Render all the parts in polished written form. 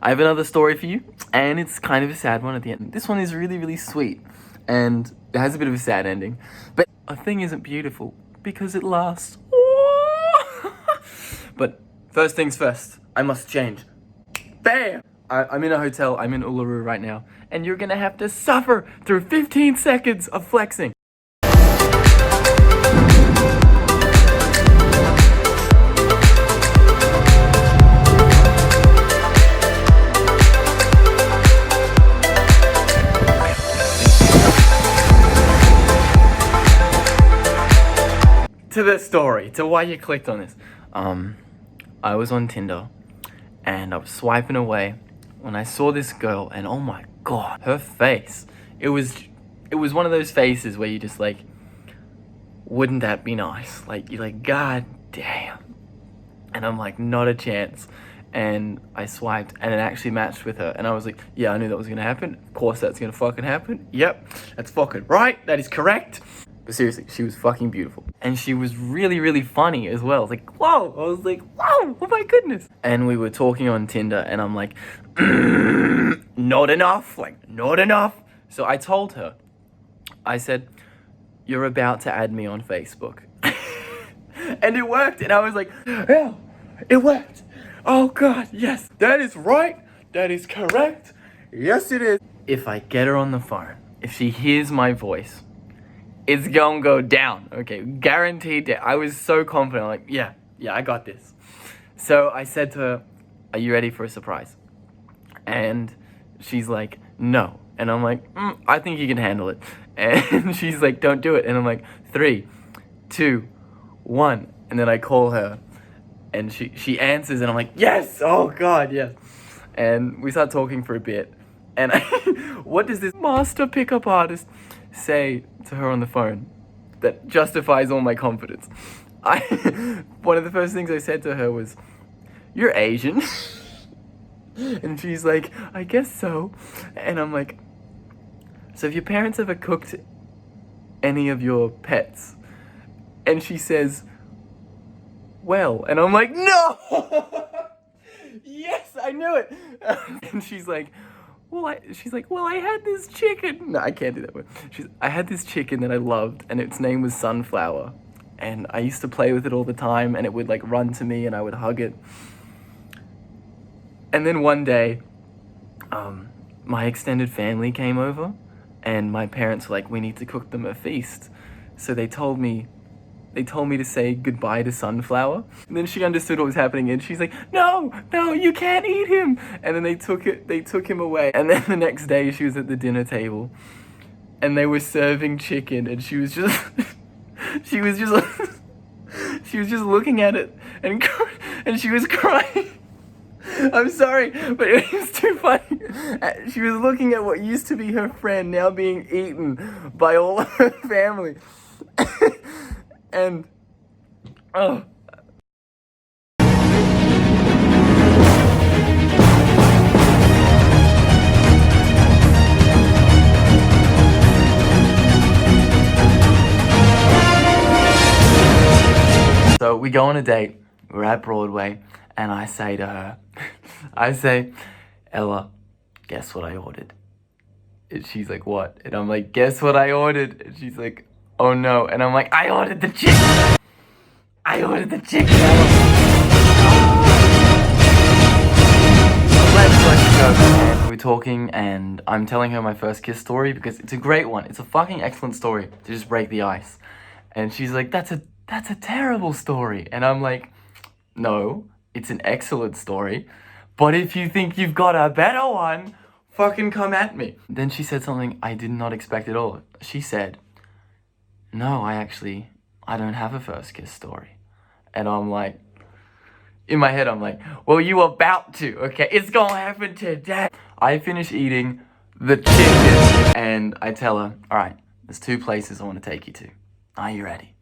I have another story for you, and it's kind of a sad one at the end. This one is really, really sweet, and it has a bit of a sad ending. But a thing isn't beautiful because it lasts. But first things first, I must change. Bam! I'm in a hotel, I'm in Uluru right now, and you're gonna have to suffer through 15 seconds of flexing. To the story, to why you clicked on this. I was on Tinder, and I was swiping away when I saw this girl, and oh my god, her face. It was one of those faces where you just like, wouldn't that be nice? Like, you're like, god damn. And I'm like, not a chance. And I swiped, and it actually matched with her, and I was like, yeah, I knew that was gonna happen. Of course that's gonna fucking happen. Yep, that's fucking right, that is correct. But seriously, she was fucking beautiful. And she was really, really funny as well. Like, whoa! I was like, whoa! Oh my goodness! And we were talking on Tinder, and I'm like, not enough! Like, not enough! So I told her, I said, you're about to add me on Facebook. And it worked! And I was like, yeah, it worked! Oh god, yes! That is right! That is correct! Yes, it is! If I get her on the phone, if she hears my voice, it's gonna go down, okay, guaranteed. I was so confident, like, yeah, I got this. So I said to her, are you ready for a surprise? And she's like, no. And I'm like, I think you can handle it. And she's like, don't do it. And I'm like, 3, 2, 1. And then I call her, and she answers, and I'm like, yes, oh god, yes. And we start talking for a bit, and what does this master pickup artist say to her on the phone that justifies all my confidence? One of the first things I said to her was, you're Asian. And she's like, I guess so. And I'm like, so have your parents ever cooked any of your pets? And she says, well. And I'm like, no. Yes, I knew it. And she's like, well, I had this chicken. No, I can't do that word. I had this chicken that I loved, and its name was Sunflower. And I used to play with it all the time, and it would like run to me, and I would hug it. And then one day, my extended family came over, and my parents were like, we need to cook them a feast. So they told me to say goodbye to Sunflower. And then she understood what was happening, and she's like, no, you can't eat him. And then they took him away. And then the next day she was at the dinner table, and they were serving chicken, and she was just she was just looking at it, and she was crying. I'm sorry, but it was too funny. She was looking at what used to be her friend now being eaten by all of her family. And, oh. So we go on a date, we're at Broadway, and I say to her, Ella, guess what I ordered? And she's like, what? And I'm like, guess what I ordered? And she's like, oh no. And I'm like, I ordered the chicken. Let's go. And we're talking, and I'm telling her my first kiss story because it's a great one. It's a fucking excellent story to just break the ice. And she's like, that's a terrible story. And I'm like, no, it's an excellent story. But if you think you've got a better one, fucking come at me. Then she said something I did not expect at all. She said, no, I don't have a first kiss story. And I'm like, in my head, I'm like, well, you about to, okay? It's gonna happen today. I finish eating the chicken, and I tell her, all right, there's 2 places I want to take you to. Are you ready?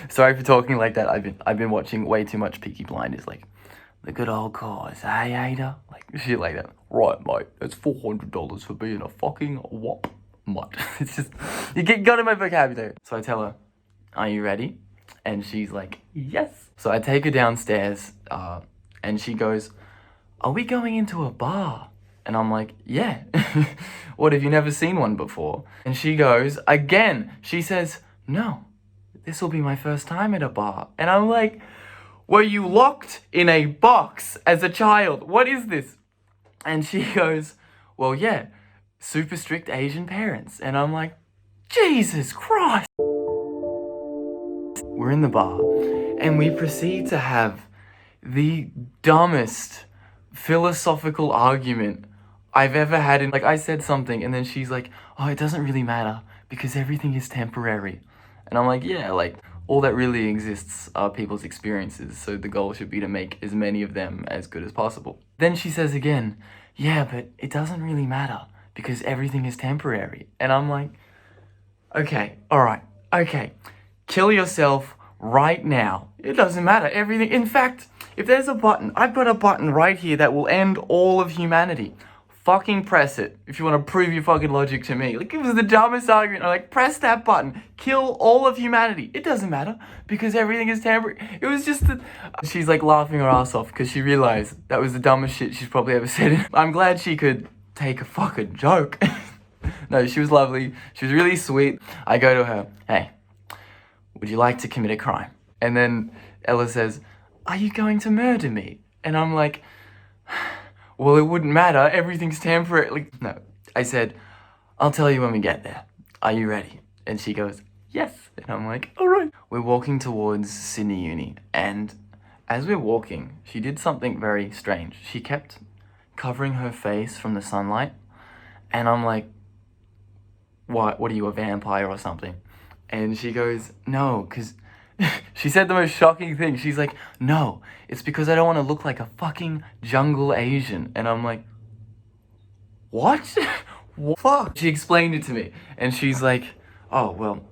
Sorry for talking like that. I've been watching way too much Peaky Blinders, like the good old cause, hey Ada? Like shit like that. Right, mate, that's $400 for being a fucking wop mutt. It's just, you got in my vocabulary. So I tell her, are you ready? And she's like, yes. So I take her downstairs, and she goes, are we going into a bar? And I'm like, yeah. What, have you never seen one before? And she goes, again, she says, no, this will be my first time at a bar. And I'm like, were you locked in a box as a child? What is this? And she goes, well, yeah, super strict Asian parents. And I'm like, Jesus Christ. We're in the bar and we proceed to have the dumbest philosophical argument I've ever had. Like, I said something and then she's like, oh, it doesn't really matter because everything is temporary. And I'm like, yeah, like, all that really exists are people's experiences, so the goal should be to make as many of them as good as possible. Then she says again, yeah, but it doesn't really matter because everything is temporary. And I'm like, okay, all right, okay. Kill yourself right now. It doesn't matter, everything. In fact, if there's a button, I've got a button right here that will end all of humanity. Fucking press it if you want to prove your fucking logic to me. Like, it was the dumbest argument. I'm like, press that button. Kill all of humanity. It doesn't matter because everything is temporary. It was just that she's like laughing her ass off because she realized that was the dumbest shit she's probably ever said. I'm glad she could take a fucking joke. No, she was lovely. She was really sweet. I go to her, hey, would you like to commit a crime? And then Ella says, are you going to murder me? And I'm like, well, it wouldn't matter. Everything's temporary. Like, no, I said, I'll tell you when we get there. Are you ready? And she goes, yes. And I'm like, all right. We're walking towards Sydney Uni. And as we're walking, she did something very strange. She kept covering her face from the sunlight. And I'm like, what are you, a vampire or something? And she goes, no, because she said the most shocking thing. She's like, no, it's because I don't want to look like a fucking jungle Asian. And I'm like, what? What? Fuck? She explained it to me. And she's like, oh, well,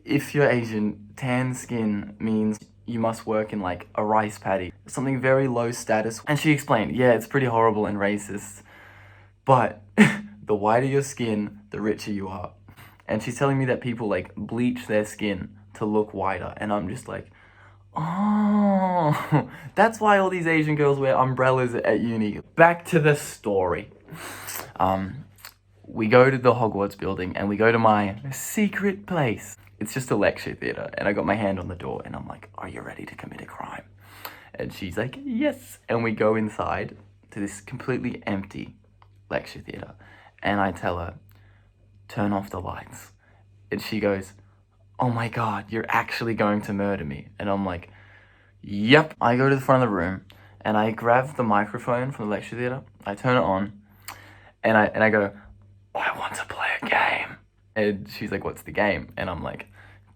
if you're Asian, tan skin means you must work in like a rice paddy. Something very low status. And she explained, yeah, it's pretty horrible and racist. But the whiter your skin, the richer you are. And she's telling me that people like bleach their skin to look whiter, and I'm just like, oh, that's why all these Asian girls wear umbrellas at uni. Back to the story. We go to the Hogwarts building and we go to my secret place. It's just a lecture theater, and I got my hand on the door and I'm like, are you ready to commit a crime? And she's like, yes. And we go inside to this completely empty lecture theater, and I tell her, turn off the lights. And she goes, oh my God, you're actually going to murder me. And I'm like, yep. I go to the front of the room and I grab the microphone from the lecture theater. I turn it on and I go, I want to play a game. And she's like, what's the game? And I'm like,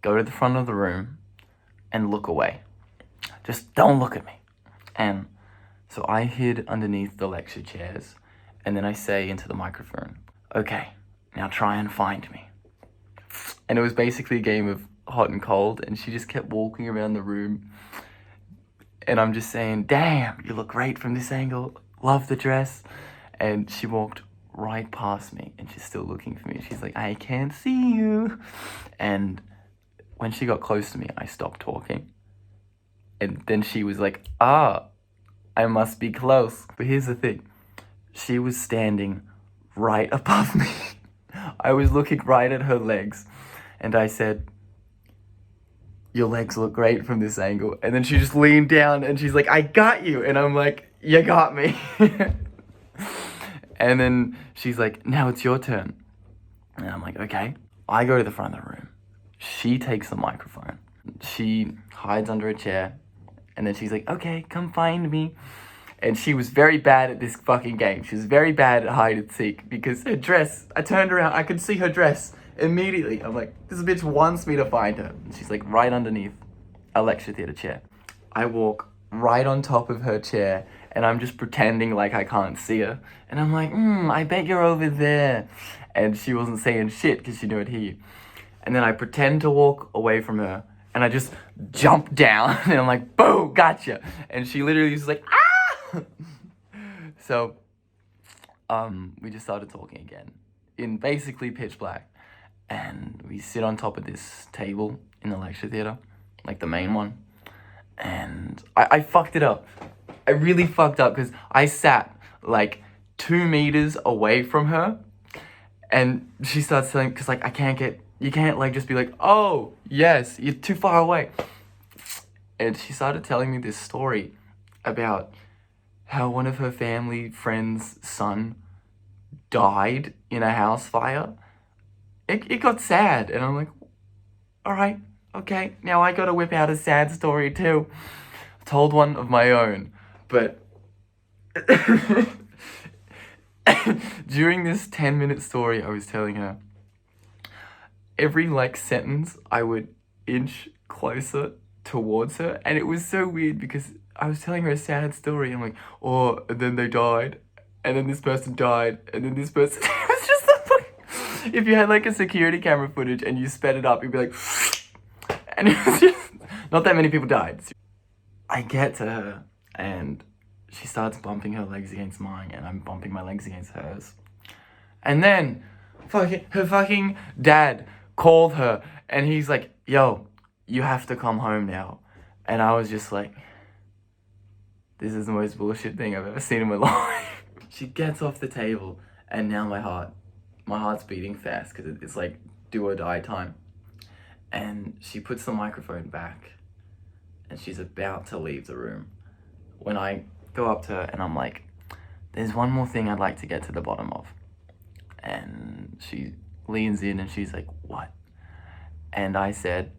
go to the front of the room and look away. Just don't look at me. And so I hid underneath the lecture chairs, and then I say into the microphone, okay, now try and find me. And it was basically a game of hot and cold, and she just kept walking around the room. And I'm just saying, damn, you look great from this angle. Love the dress. And she walked right past me, and she's still looking for me. She's like, I can't see you. And when she got close to me, I stopped talking. And then she was like, ah, I must be close. But here's the thing. She was standing right above me. I was looking right at her legs. And I said, your legs look great from this angle. And then she just leaned down and she's like, I got you. And I'm like, you got me. And then she's like, now it's your turn. And I'm like, okay. I go to the front of the room. She takes the microphone. She hides under a chair. And then she's like, okay, come find me. And she was very bad at this fucking game. She was very bad at hide and seek because her dress, I turned around, I could see her dress immediately. I'm like, this bitch wants me to find her. And she's like right underneath a lecture theater chair. I walk right on top of her chair and I'm just pretending like I can't see her. And I'm like, I bet you're over there. And she wasn't saying shit because she knew I'd hear you. And then I pretend to walk away from her and I just jump down and I'm like, boom, gotcha. And she literally was like, ah! So, we just started talking again in basically pitch black, and we sit on top of this table in the lecture theater, like the main one, and I fucked it up. I really fucked up because I sat like 2 meters away from her, and she starts telling, because like you can't like just be like, oh yes, you're too far away. And she started telling me this story about how one of her family friends' son died in a house fire. It got sad, and I'm like, all right, okay, now I gotta whip out a sad story too. Told one of my own, but during this 10-minute story I was telling her, every like sentence I would inch closer towards her, and it was so weird because I was telling her a sad story, and I'm like, oh, and then they died, and then this person died, and then this person. It was just so funny. If you had like a security camera footage and you sped it up, you'd be like, and it was just not that many people died. I get to her and she starts bumping her legs against mine, and I'm bumping my legs against hers. And then her fucking dad called her, and he's like, yo, you have to come home now. And I was just like, this is the most bullshit thing I've ever seen in my life. She gets off the table, and now my heart's beating fast because it's like do or die time. And she puts the microphone back, and she's about to leave the room when I go up to her and I'm like, there's one more thing I'd like to get to the bottom of. And she leans in and she's like, what? And I said,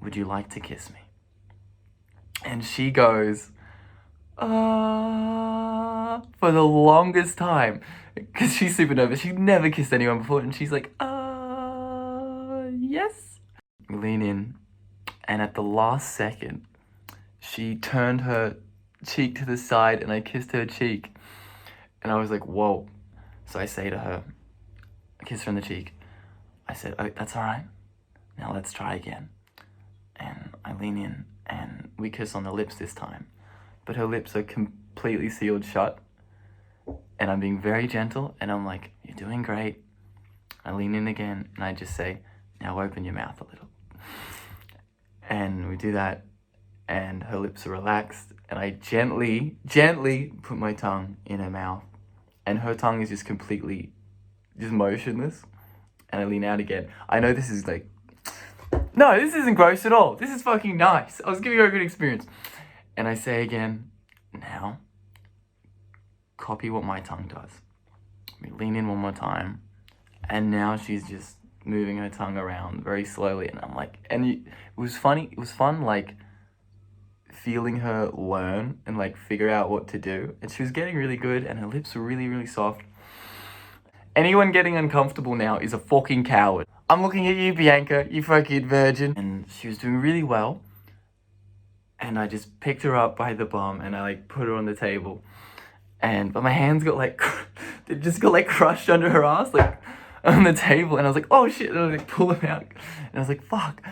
would you like to kiss me? And she goes, for the longest time, because she's super nervous. She'd never kissed anyone before, and she's like, yes. We lean in, and at the last second, she turned her cheek to the side, and I kissed her cheek. And I was like, whoa. So I say to her, I kiss her on the cheek. I said, oh, that's all right. Now let's try again. And I lean in, and we kiss on the lips this time. But her lips are completely sealed shut. And I'm being very gentle, and I'm like, you're doing great. I lean in again, and I just say, now open your mouth a little. And we do that, and her lips are relaxed, and I gently put my tongue in her mouth, and her tongue is just completely motionless, and I lean out again. I know this is like, no, this isn't gross at all. This is fucking nice. I was giving her a good experience. And I say again, now, copy what my tongue does. We lean in one more time, and now she's just moving her tongue around very slowly, and I'm like, and it was funny. It was fun, like feeling her learn and like figure out what to do. And she was getting really good, and her lips were really, really soft. Anyone getting uncomfortable now is a fucking coward. I'm looking at you, Bianca, you fucking virgin. And she was doing really well. And I just picked her up by the bum, and I like put her on the table. But my hands got like, they just got like crushed under her ass, like on the table. And I was like, oh shit, and I like pull them out. And I was like, fuck.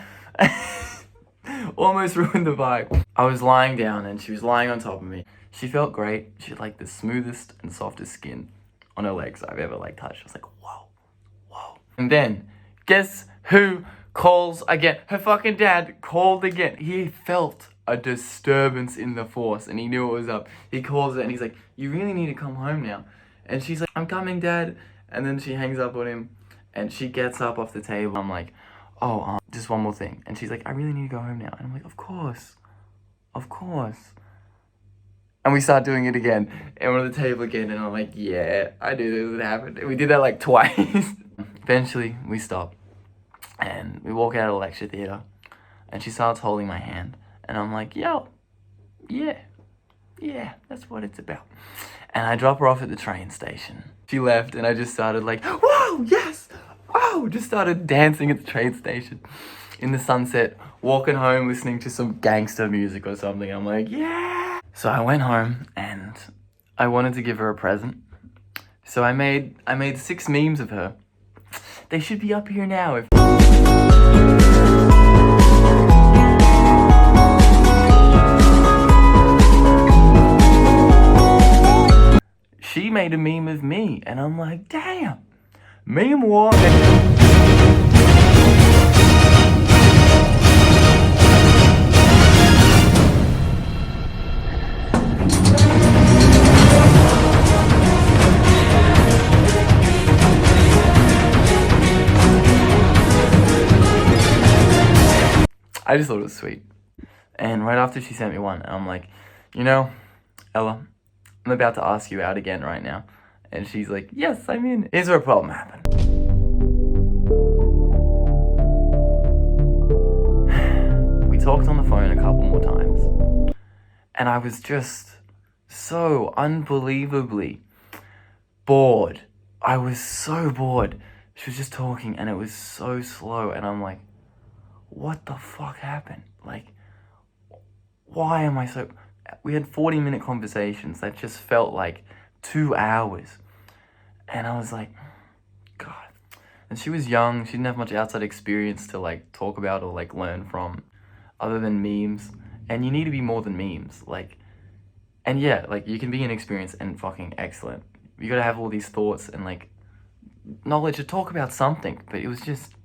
Almost ruined the vibe. I was lying down, and she was lying on top of me. She felt great. She had like the smoothest and softest skin on her legs I've ever like touched. I was like, whoa, whoa. And then, guess who calls again? Her fucking dad called again. He felt a disturbance in the force, and he knew it was up. He calls her, and he's like, you really need to come home now. And she's like, I'm coming, Dad. And then she hangs up on him, and she gets up off the table. I'm like, oh, just one more thing. And she's like, I really need to go home now. And I'm like, of course. And we start doing it again, and we're on the table again, and I'm like, yeah, I knew this would happen. And we did that like twice. Eventually, we stop, and we walk out of the lecture theater, and she starts holding my hand, and I'm like, yo, yeah, that's what it's about. And I drop her off at the train station. She left, and I just started like, whoa, yes, wow, just started dancing at the train station in the sunset, walking home, listening to some gangster music or something. I'm like, yeah. So I went home, and I wanted to give her a present. So I made 6 memes of her. They should be up here now. She made a meme of me, and I'm like, damn, meme what? I just thought it was sweet. And right after she sent me one, I'm like, you know, Ella, I'm about to ask you out again right now. And she's like, yes, I'm in. Here's where a problem happened. We talked on the phone a couple more times. And I was just so unbelievably bored. I was so bored. She was just talking and it was so slow. And I'm like, what the fuck happened? Like, why am I so... We had 40-minute conversations that just felt like 2 hours. And I was like, God. And she was young. She didn't have much outside experience to like talk about or like learn from other than memes. And you need to be more than memes. Like, and yeah, like you can be inexperienced and fucking excellent. You gotta have all these thoughts and like knowledge to talk about something. But it was just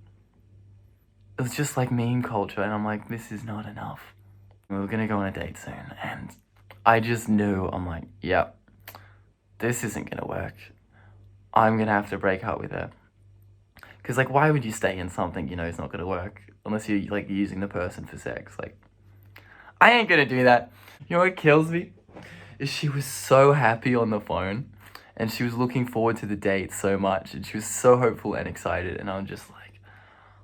like meme culture. And I'm like, this is not enough. We were gonna go on a date soon. And I just knew, I'm like, yep, this isn't gonna work. I'm gonna have to break up with her. Cause like, why would you stay in something you know is not gonna work? Unless you're like using the person for sex. Like, I ain't gonna do that. You know what kills me? Is she was so happy on the phone. And she was looking forward to the date so much. And she was so hopeful and excited. And I'm just like,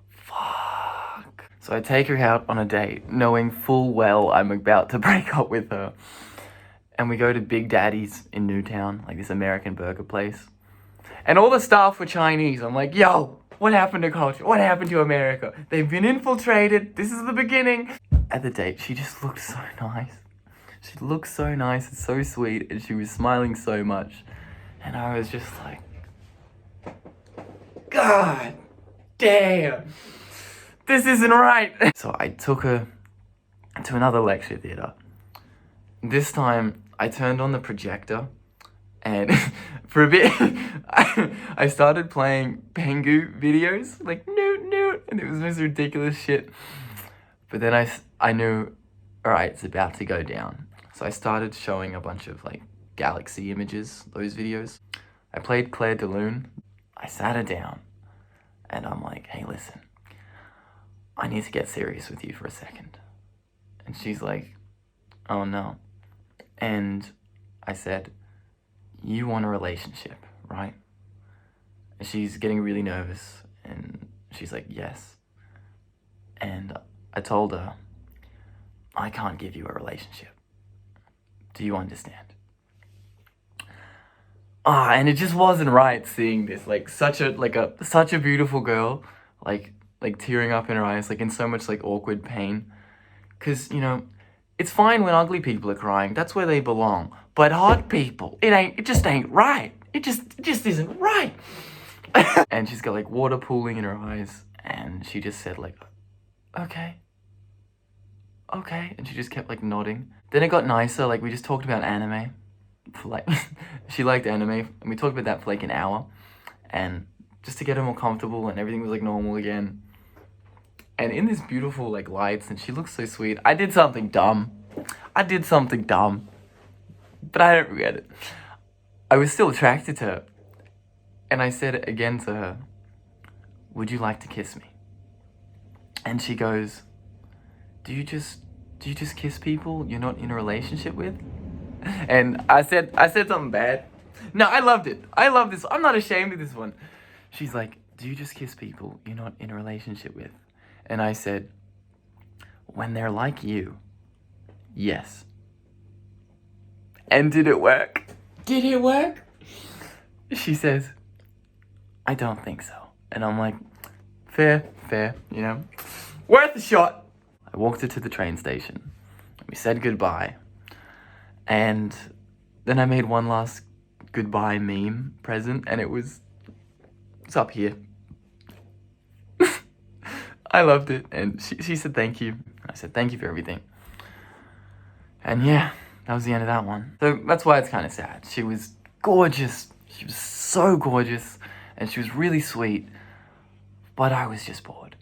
fuck. So I take her out on a date, knowing full well I'm about to break up with her. And we go to Big Daddy's in Newtown, like this American burger place. And all the staff were Chinese. I'm like, yo, what happened to culture? What happened to America? They've been infiltrated. This is the beginning. At the date, she just looked so nice. She looked so nice and so sweet. And she was smiling so much. And I was just like, God damn. This isn't right. So I took her to another lecture theater. This time, I turned on the projector. And for a bit, I started playing Pengu videos, like noot, and it was this ridiculous shit. But then I knew, all right, it's about to go down. So I started showing a bunch of like galaxy images, those videos. I played Claire de Lune. I sat her down, and I'm like, hey, listen, I need to get serious with you for a second. And she's like, oh no. And I said, you want a relationship, right? And she's getting really nervous, and she's like, yes. And I told her, I can't give you a relationship. Do you understand? And it just wasn't right seeing this, like such a beautiful girl, like tearing up in her eyes, like in so much like awkward pain. 'Cause, you know, it's fine when ugly people are crying. That's where they belong. But hot people, it just ain't right. It just isn't right. And she's got like water pooling in her eyes. And she just said like, okay. And she just kept like nodding. Then it got nicer. Like we just talked about anime. For like, she liked anime. And we talked about that for like an hour. And just to get her more comfortable and everything was like normal again. And in this beautiful like lights, and she looks so sweet. I did something dumb. But I don't regret it. I was still attracted to her. And I said it again to her, would you like to kiss me? And she goes, do you just kiss people you're not in a relationship with? And I said something bad. No, I loved it. I love this. I'm not ashamed of this one. She's like, do you just kiss people you're not in a relationship with? And I said, when they're like you, yes. And did it work? Did it work? She says, I don't think so. And I'm like, fair, you know. Worth a shot. I walked her to the train station. We said goodbye. And then I made one last goodbye meme present, and it's up here. I loved it, and she said thank you. I said thank you for everything. And yeah, that was the end of that one. So that's why it's kind of sad. She was gorgeous. She was so gorgeous, and she was really sweet, but I was just bored.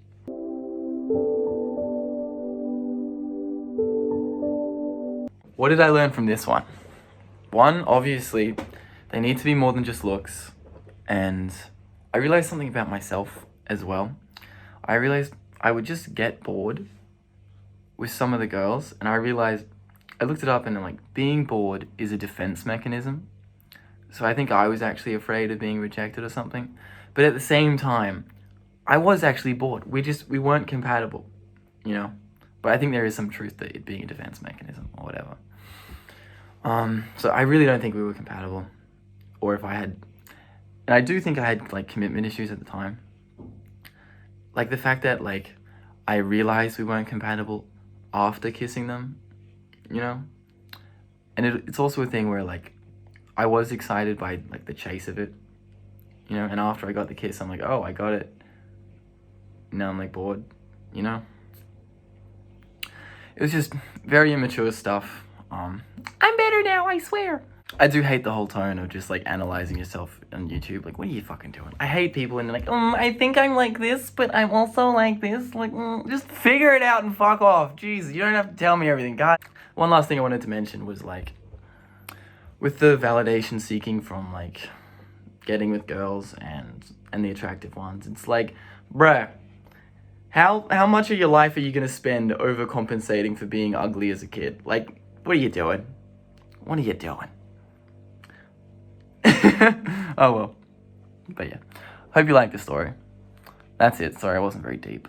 What did I learn from this one? One, obviously, they need to be more than just looks. And I realized something about myself as well. I realized I would just get bored with some of the girls, and I realized, I looked it up, and like, being bored is a defense mechanism. So I think I was actually afraid of being rejected or something. But at the same time, I was actually bored. We weren't compatible, you know? But I think there is some truth to it being a defense mechanism or whatever. So I really don't think we were compatible. Or if I had, and I do think I had like commitment issues at the time. Like the fact that like I realized we weren't compatible after kissing them, you know? And it's also a thing where like I was excited by like the chase of it, you know? And after I got the kiss, I'm like, oh, I got it. Now I'm like bored, you know? It was just very immature stuff. I'm better now, I swear. I do hate the whole tone of just like analyzing yourself on YouTube. Like, what are you fucking doing? I hate people and they're like, I think I'm like this, but I'm also like this. Like, just figure it out and fuck off. Jeez, you don't have to tell me everything, God. One last thing I wanted to mention was like, with the validation seeking from like getting with girls and the attractive ones, it's like, bruh, how much of your life are you gonna spend overcompensating for being ugly as a kid? Like, what are you doing? What are you doing? Oh well. But yeah. Hope you liked the story. That's it. Sorry, I wasn't very deep.